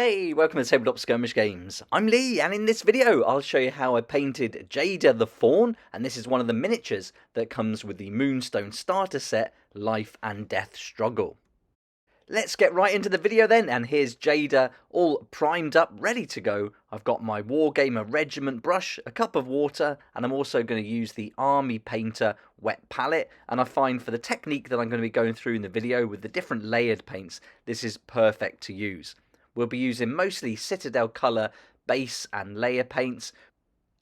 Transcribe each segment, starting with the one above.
Hey, welcome to Tabletop Skirmish Games. I'm Lee, and in this video I'll show you how I painted JAYDA the Fawn, and this is one of the miniatures that comes with the Moonstone starter set, Life and Death Struggle. Let's get right into the video then, and here's JAYDA all primed up, ready to go. I've got my Wargamer Regiment brush, a cup of water, and I'm also going to use the Army Painter wet palette. And I find for the technique that I'm going to be going through in the video with the different layered paints, this is perfect to use. We'll be using mostly Citadel colour base and layer paints,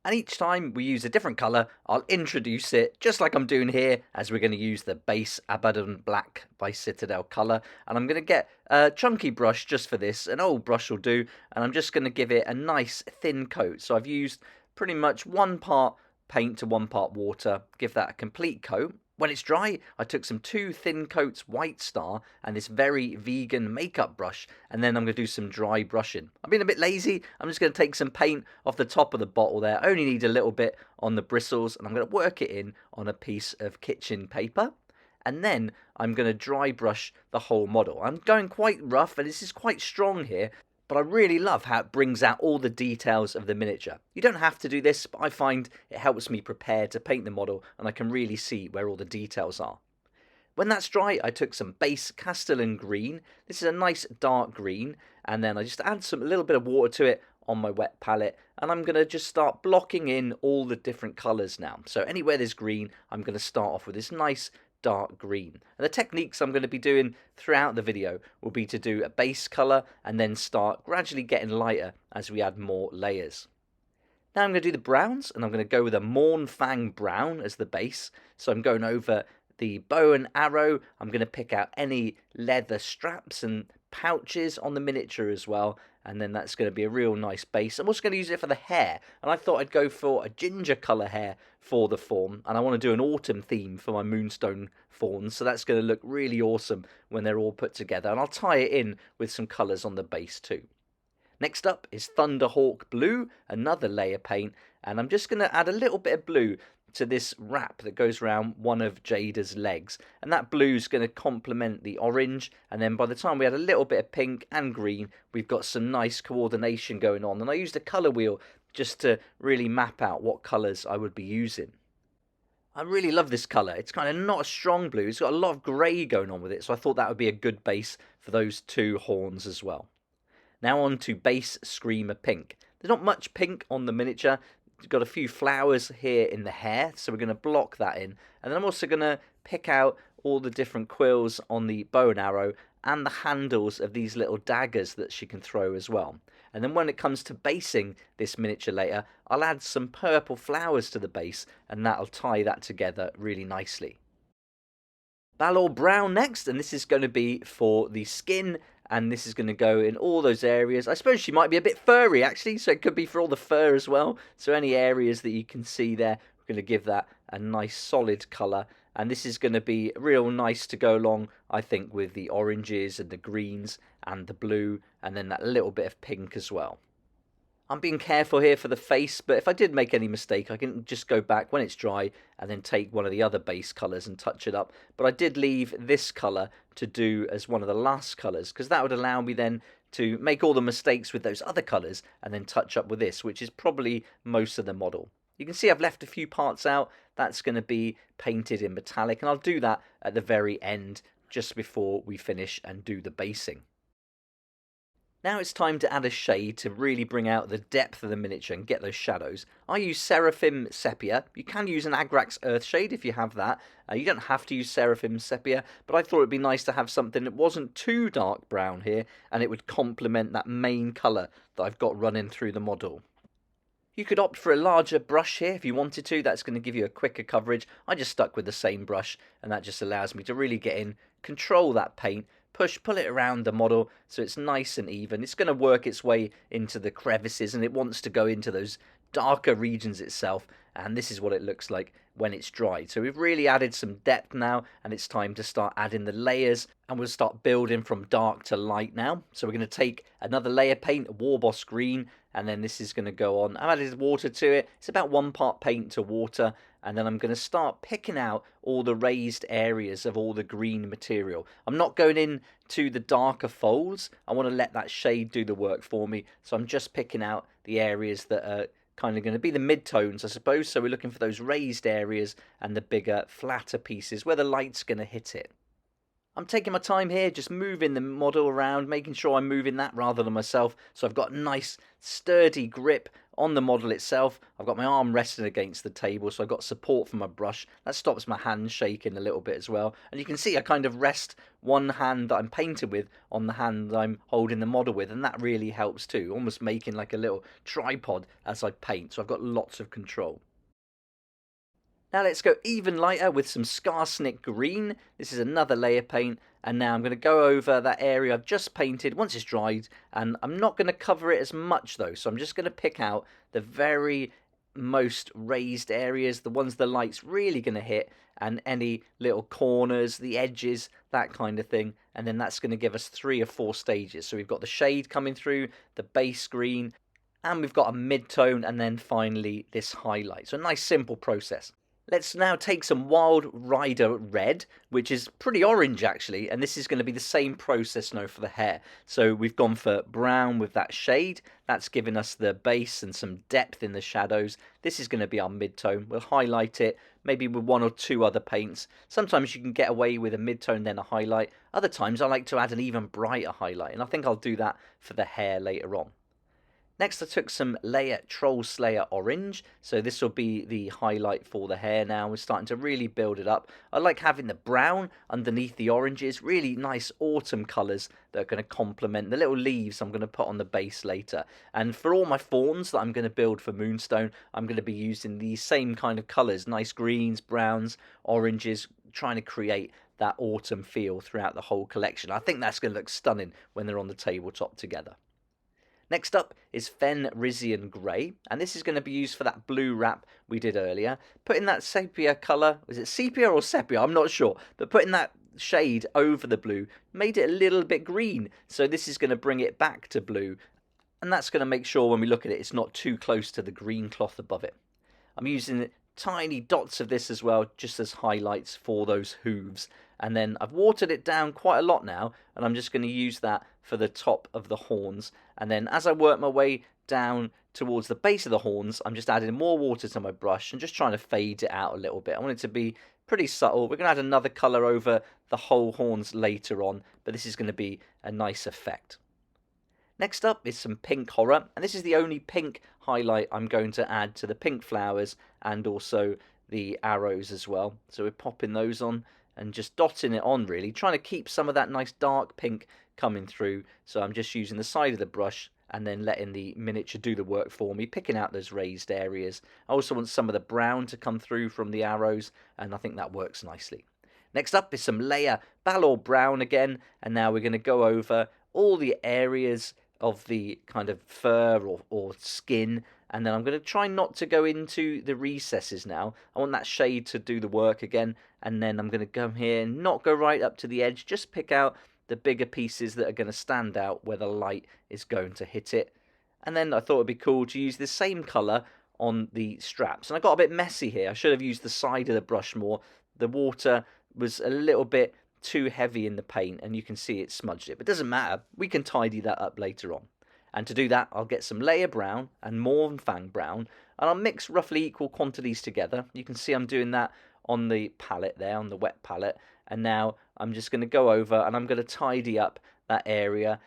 and each time we use a different colour, I'll introduce it, just like I'm doing here, as we're going to use the base Abaddon Black by Citadel colour. And I'm going to get a chunky brush just for this, an old brush will do, and I'm just going to give it a nice thin coat. So I've used pretty much 1 part paint to 1 part water, give that a complete coat. When it's dry, I took some 2 thin coats White Star and this very vegan makeup brush, and then I'm going to do some dry brushing. I'm being a bit lazy. I'm just going to take some paint off the top of the bottle there. I only need a little bit on the bristles, and I'm going to work it in on a piece of kitchen paper. And then I'm going to dry brush the whole model. I'm going quite rough, and this is quite strong here, but I really love how it brings out all the details of the miniature. You don't have to do this, but I find it helps me prepare to paint the model, and I can really see where all the details are. When that's dry, I took some base Castellan green. This is a nice dark green, and then I just add a little bit of water to it on my wet palette, and I'm going to just start blocking in all the different colours now. So anywhere there's green, I'm going to start off with this nice dark green. And the techniques I'm going to be doing throughout the video will be to do a base colour and then start gradually getting lighter as we add more layers. Now I'm going to do the browns, and I'm going to go with a Mournfang brown as the base. So I'm going over the bow and arrow. I'm going to pick out any leather straps and pouches on the miniature as well, and then that's going to be a real nice base. I'm also going to use it for the hair, and I thought I'd go for a ginger colour hair for the fawn, and I want to do an autumn theme for my Moonstone fawns, so that's going to look really awesome when they're all put together, and I'll tie it in with some colours on the base too. Next up is Thunderhawk Blue, another layer paint, and I'm just going to add a little bit of blue to this wrap that goes around one of JAYDA's legs, and that blue is going to complement the orange, and then by the time we add a little bit of pink and green, we've got some nice coordination going on. And I used a colour wheel just to really map out what colours I would be using. I really love this colour. It's kind of not a strong blue, it's got a lot of grey going on with it, so I thought that would be a good base for those 2 horns as well. Now on to base Screamer Pink. There's not much pink on the miniature. We've got a few flowers here in the hair, so we're going to block that in. And then I'm also going to pick out all the different quills on the bow and arrow and the handles of these little daggers that she can throw as well. And then when it comes to basing this miniature later, I'll add some purple flowers to the base, and that'll tie that together really nicely. Balor Brown next, and this is going to be for the skin, and this is going to go in all those areas. I suppose she might be a bit furry actually, so it could be for all the fur as well. So any areas that you can see there, we're going to give that a nice solid colour, and this is going to be real nice to go along, I think, with the oranges and the greens and the blue, and then that little bit of pink as well. I'm being careful here for the face, but if I did make any mistake, I can just go back when it's dry and then take one of the other base colours and touch it up. But I did leave this colour to do as one of the last colours, because that would allow me then to make all the mistakes with those other colours and then touch up with this, which is probably most of the model. You can see I've left a few parts out. That's going to be painted in metallic, and I'll do that at the very end, just before we finish and do the basing. Now it's time to add a shade to really bring out the depth of the miniature and get those shadows. I use Seraphim Sepia. You can use an Agrax Earthshade if you have that. You don't have to use Seraphim Sepia, but I thought it'd be nice to have something that wasn't too dark brown here, and it would complement that main colour that I've got running through the model. You could opt for a larger brush here if you wanted to. That's going to give you a quicker coverage. I just stuck with the same brush, and that just allows me to really get in, control that paint, pull it around the model so it's nice and even. It's going to work its way into the crevices, and it wants to go into those darker regions itself, and this is what it looks like when it's dried. So we've really added some depth now, and it's time to start adding the layers, and we'll start building from dark to light now. So we're going to take another layer paint, a Warboss green, and then this is going to go on. I've added water to it. It's about 1 part paint to water, and then I'm going to start picking out all the raised areas of all the green material. I'm not going in to the darker folds. I want to let that shade do the work for me, so I'm just picking out the areas that are kind of going to be the mid-tones, I suppose. So we're looking for those raised areas and the bigger, flatter pieces where the light's going to hit it. I'm taking my time here, just moving the model around, making sure I'm moving that rather than myself. So I've got a nice sturdy grip on the model itself. I've got my arm resting against the table, so I've got support from my brush. That stops my hand shaking a little bit as well. And you can see I kind of rest one hand that I'm painting with on the hand that I'm holding the model with, and that really helps too, almost making like a little tripod as I paint. So I've got lots of control. Now let's go even lighter with some Skarsnik green. This is another layer paint, and now I'm going to go over that area I've just painted once it's dried, and I'm not going to cover it as much though, so I'm just going to pick out the very most raised areas, the ones the light's really going to hit, and any little corners, the edges, that kind of thing, and then that's going to give us 3 or 4 stages. So we've got the shade coming through, the base green, and we've got a mid-tone, and then finally this highlight. So a nice simple process. Let's now take some Wild Rider Red, which is pretty orange actually, and this is going to be the same process now for the hair. So we've gone for brown with that shade. That's giving us the base and some depth in the shadows. This is going to be our mid-tone. We'll highlight it, maybe with 1 or 2 other paints. Sometimes you can get away with a mid-tone then a highlight. Other times I like to add an even brighter highlight, and I think I'll do that for the hair later on. Next I took some Layer Troll Slayer Orange, so this will be the highlight for the hair now. We're starting to really build it up. I like having the brown underneath the oranges, really nice autumn colours that are going to complement the little leaves I'm going to put on the base later. And for all my fawns that I'm going to build for Moonstone, I'm going to be using these same kind of colours, nice greens, browns, oranges, trying to create that autumn feel throughout the whole collection. I think that's going to look stunning when they're on the tabletop together. Next up is Fenrisian Grey, and this is going to be used for that blue wrap we did earlier. Putting that sepia colour, is it sepia or sepia? I'm not sure, but putting that shade over the blue made it a little bit green, so this is going to bring it back to blue, and that's going to make sure when we look at it it's not too close to the green cloth above it. I'm using tiny dots of this as well, just as highlights for those hooves. And then I've watered it down quite a lot now, and I'm just going to use that for the top of the horns. And then as I work my way down towards the base of the horns, I'm just adding more water to my brush and just trying to fade it out a little bit. I want it to be pretty subtle. We're going to add another colour over the whole horns later on, but this is going to be a nice effect. Next up is some pink horror, and this is the only pink highlight I'm going to add to the pink flowers and also the arrows as well. So we're popping those on and just dotting it on really, trying to keep some of that nice dark pink coming through. So I'm just using the side of the brush and then letting the miniature do the work for me, picking out those raised areas. I also want some of the brown to come through from the arrows, and I think that works nicely. Next up is some layer Balor Brown again, and now we're going to go over all the areas of the kind of fur or skin, and then I'm going to try not to go into the recesses now. I want that shade to do the work again, and then I'm going to come here and not go right up to the edge, just pick out the bigger pieces that are going to stand out where the light is going to hit it. And then I thought it'd be cool to use the same colour on the straps, and I got a bit messy here. I should have used the side of the brush more. The water was a little bit too heavy in the paint, and you can see it smudged it, but it doesn't matter, we can tidy that up later on. And to do that, I'll get some layer brown and Moonstone brown, and I'll mix roughly equal quantities together. You can see I'm doing that on the palette there, on the wet palette, and now I'm just going to go over and I'm going to tidy up that area,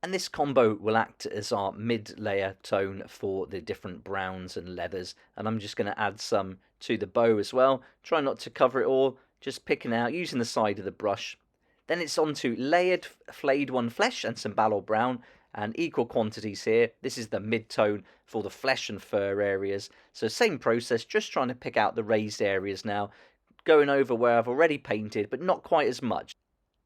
and this combo will act as our mid-layer tone for the different browns and leathers. And I'm just going to add some to the bow as well, try not to cover it all, just picking out using the side of the brush. Then it's on to layered flayed one flesh and some Balor Brown, and equal quantities here. This is the mid-tone for the flesh and fur areas. So same process, just trying to pick out the raised areas now, going over where I've already painted, but not quite as much.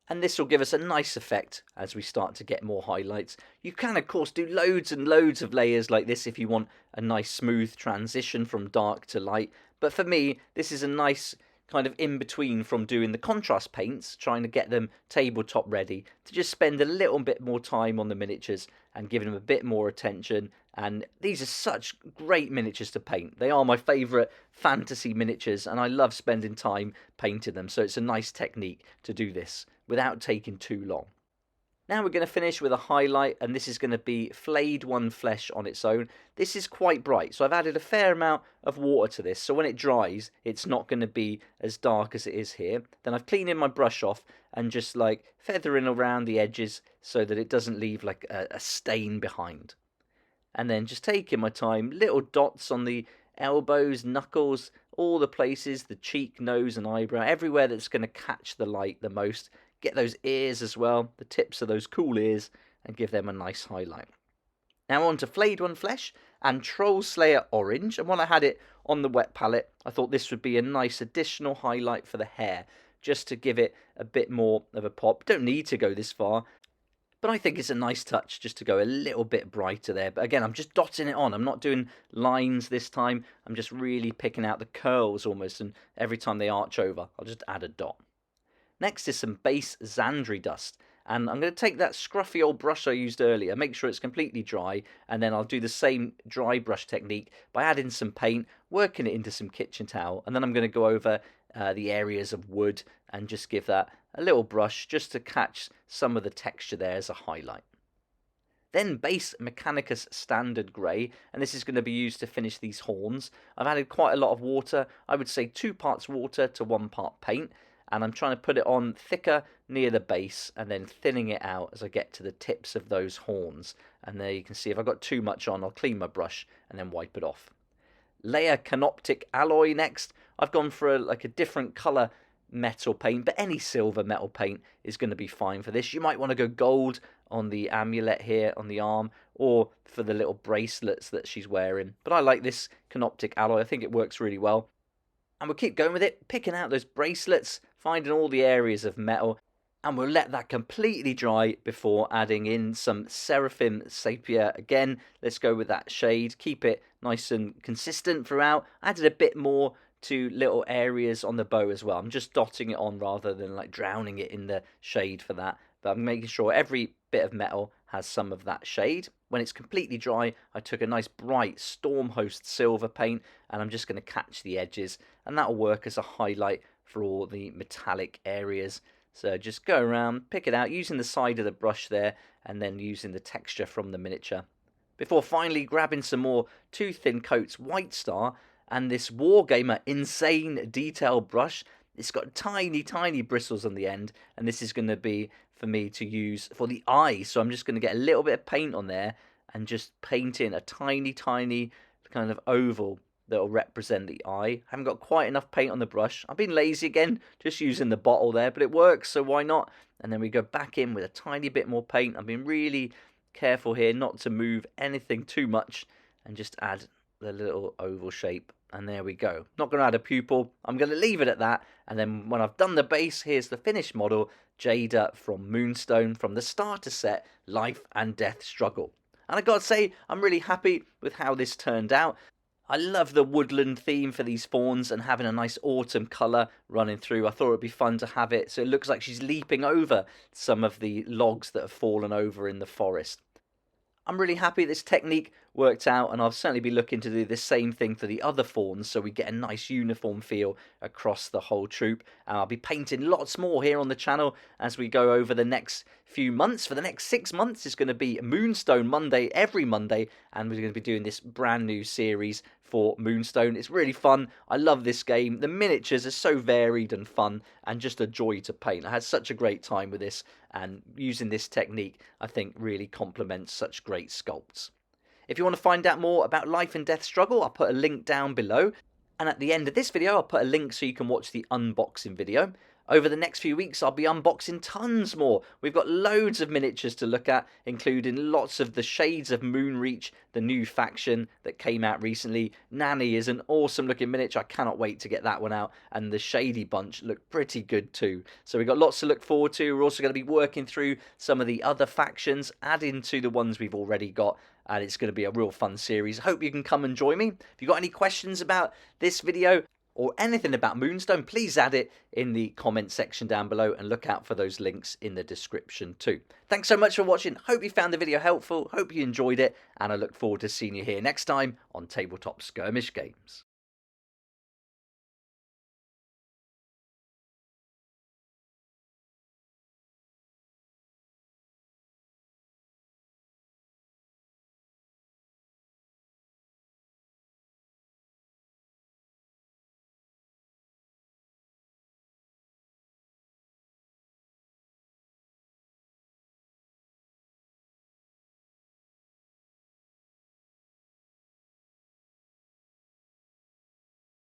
And this will give us a nice effect as we start to get more highlights. You can of course do loads and loads of layers like this if you want a nice smooth transition from dark to light, but for me this is a nice kind of in between from doing the contrast paints, trying to get them tabletop ready, to just spend a little bit more time on the miniatures and giving them a bit more attention. And these are such great miniatures to paint. They are my favourite fantasy miniatures and I love spending time painting them, so it's a nice technique to do this without taking too long. Now we're going to finish with a highlight, and this is going to be Flayed One Flesh on its own. This is quite bright, so I've added a fair amount of water to this, so when it dries it's not going to be as dark as it is here. Then I've cleaned my brush off and just like feathering around the edges so that it doesn't leave like a stain behind. And then just taking my time, little dots on the elbows, knuckles, all the places, the cheek, nose and eyebrow, everywhere that's going to catch the light the most. Get those ears as well, the tips of those cool ears, and give them a nice highlight. Now on to Flayed One Flesh and Troll Slayer Orange, and when I had it on the wet palette I thought this would be a nice additional highlight for the hair, just to give it a bit more of a pop. Don't need to go this far, but I think it's a nice touch just to go a little bit brighter there. But again, I'm just dotting it on. I'm not doing lines this time. I'm just really picking out the curls almost, and every time they arch over, I'll just add a dot. Next is some base Xandri dust. And I'm going to take that scruffy old brush I used earlier, make sure it's completely dry, and then I'll do the same dry brush technique by adding some paint, working it into some kitchen towel, and then I'm going to go over the areas of wood and just give that a little brush just to catch some of the texture there as a highlight. Then base Mechanicus Standard Grey, and this is going to be used to finish these horns. I've added quite a lot of water, I would say 2 parts water to 1 part paint, and I'm trying to put it on thicker near the base and then thinning it out as I get to the tips of those horns. And there you can see if I've got too much on, I'll clean my brush and then wipe it off. Layer Canoptic Alloy next. I've gone for a different colour metal paint, but any silver metal paint is going to be fine for this. You might want to go gold on the amulet here on the arm, or for the little bracelets that she's wearing. But I like this Canoptic Alloy, I think it works really well. And we'll keep going with it, picking out those bracelets, finding all the areas of metal, and we'll let that completely dry before adding in some Seraphim Sapphire. Again, let's go with that shade, keep it nice and consistent throughout. Added a bit more to little areas on the bow as well. I'm just dotting it on rather than like drowning it in the shade for that, but I'm making sure every bit of metal has some of that shade. When it's completely dry, I took a nice bright Stormhost silver paint and I'm just going to catch the edges, and that'll work as a highlight for all the metallic areas. So just go around, pick it out using the side of the brush there, and then using the texture from the miniature, before finally grabbing some more 2 Thin Coats White Star and this Wargamer Insane Detail brush. It's got tiny bristles on the end, and this is going to be for me to use for the eye. So I'm just going to get a little bit of paint on there and just paint in a tiny kind of oval that will represent the eye. I haven't got quite enough paint on the brush. I've been lazy again, just using the bottle there, but it works, so why not? And then we go back in with a tiny bit more paint. I've been really careful here not to move anything too much, and just add the little oval shape, and there we go. Not going to add a pupil, I'm going to leave it at that, and then when I've done the base, here's the finished model, JAYDA from Moonstone, from the starter set Life and Death Struggle. And I got to say, I'm really happy with how this turned out. I love the woodland theme for these fawns and having a nice autumn colour running through. I thought it would be fun to have it so it looks like she's leaping over some of the logs that have fallen over in the forest. I'm really happy this technique worked out, and I'll certainly be looking to do the same thing for the other fawns so we get a nice uniform feel across the whole troop. And I'll be painting lots more here on the channel as we go over the next few months. For the next 6 months, it's going to be Moonstone Monday every Monday, and we're going to be doing this brand new series for Moonstone. It's really fun. I love this game. The miniatures are so varied and fun and just a joy to paint. I had such a great time with this, and using this technique I think really complements such great sculpts. If you want to find out more about Life and Death Struggle, I'll put a link down below, and at the end of this video I'll put a link so you can watch the unboxing video. Over the next few weeks, I'll be unboxing tons more. We've got loads of miniatures to look at, including lots of the Shades of Moonreach, the new faction that came out recently. Nanny is an awesome looking miniature. I cannot wait to get that one out. And the Shady Bunch look pretty good too. So we've got lots to look forward to. We're also going to be working through some of the other factions, adding to the ones we've already got. And it's going to be a real fun series. Hope you can come and join me. If you've got any questions about this video, or anything about Moonstone, please add it in the comment section down below, and look out for those links in the description too. Thanks so much for watching. Hope you found the video helpful. Hope you enjoyed it, and I look forward to seeing you here next time on Tabletop Skirmish Games.